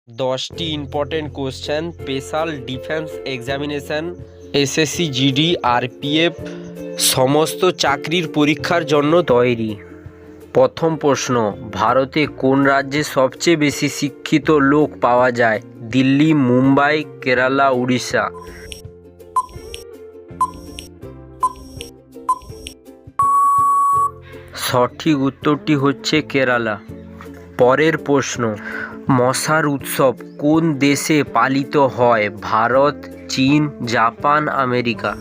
10টি important question special defence examination SSC GD RPF সমস্ত চাকরির পরীক্ষার জন্য তৈরি। প্রথম প্রশ্ন, ভারতে কোন রাজ্যে সবচেয়ে বেশি শিক্ষিত লোক পাওয়া যায়? দিল্লি, মুম্বাই, কেরালা, উড়িষ্যা। সঠিক উত্তরটি হচ্ছে কেরালা। পরের প্রশ্ন, মশার উৎসব কোন দেশে পালিত হয়? ভারত, চীন, জাপান, আমেরিকা।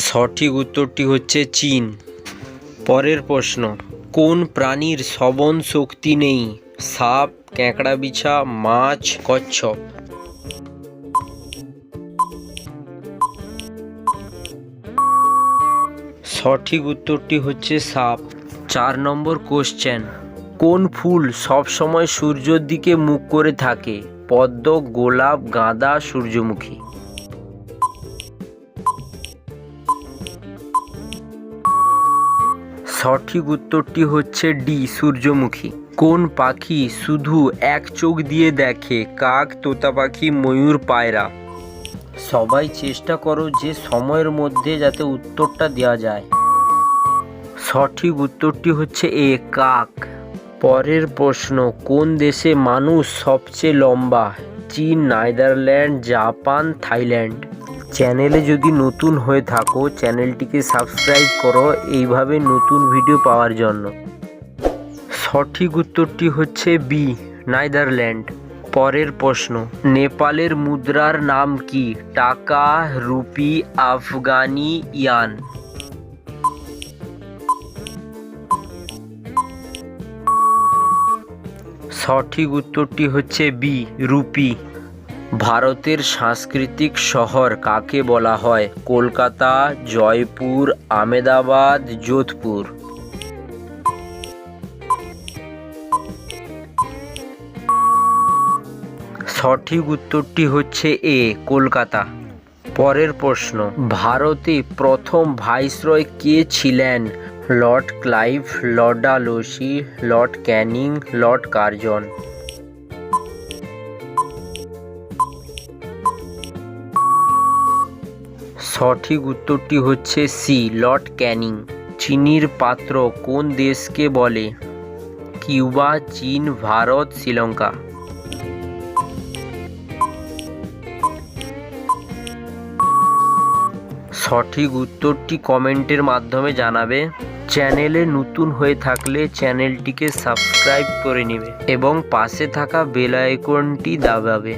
সঠিক উত্তরটি হচ্ছে চীন। পরের প্রশ্ন, কোন প্রাণীর শ্রবণ শক্তি নেই? সাপ, ক্যাঁকড়াবিছা, মাছ, কচ্ছপ। সঠিক উত্তরটি হচ্ছে সাপ। 4 নম্বর কোশ্চেন, কোন ফুল সব সময় সূর্যের দিকে মুখ করে থাকে? পদ্ম, গোলাপ, গাঁদা, সূর্যমুখী। সঠিক উত্তরটি হচ্ছে ডি, সূর্যমুখী। কোন পাখি শুধু এক চোখ দিয়ে দেখে? কাক, তোতা পাখি, ময়ূর, পায়রা। সবাই চেষ্টা করো যে সময়ের মধ্যে যাতে উত্তরটা দেওয়া যায়। সঠিক উত্তরটি হচ্ছে এ, কাক। পরের প্রশ্ন, কোন দেশে মানুষ সবচেয়ে লম্বা? চীন, নেদারল্যান্ড, জাপান, থাইল্যান্ড। চ্যানেলে যদি নতুন হয়ে থাকো চ্যানেলটিকে সাবস্ক্রাইব করো এইভাবে নতুন ভিডিও পাওয়ার জন্য। সঠিক উত্তরটি হচ্ছে বি, নেদারল্যান্ড। পরের প্রশ্ন, নেপালের মুদ্রার নাম কি? টাকা, রুপি, আফগানি, ইয়ান। সঠিক উত্তরটি হচ্ছে বি, রুপি। ভারতের সাংস্কৃতিক শহর কাকে বলা হয়? কলকাতা, জয়পুর, আহমেদাবাদ, যোধপুর। সঠিক উত্তরটি হচ্ছে এ, কলকাতা। পরের প্রশ্ন, ভারতে প্রথম ভাইসরয় কে ছিলেন? Lord Clive, Lord Dalhousie, Lord Canning, Lord Curzon. সঠিক উত্তরটি হচ্ছে সি, লর্ড ক্যানিং। চিনির পাত্র কোন দেশকে বলে? কিউবা, চীন, ভারত, শ্রীলঙ্কা। সঠিক উত্তরটি কমেন্টের মাধ্যমে জানাবে। চ্যানেলে নতুন হয়ে থাকলে চ্যানেলটিকে সাবস্ক্রাইব করে নেবে এবং পাশে থাকা বেল আইকনটি দাবাবে।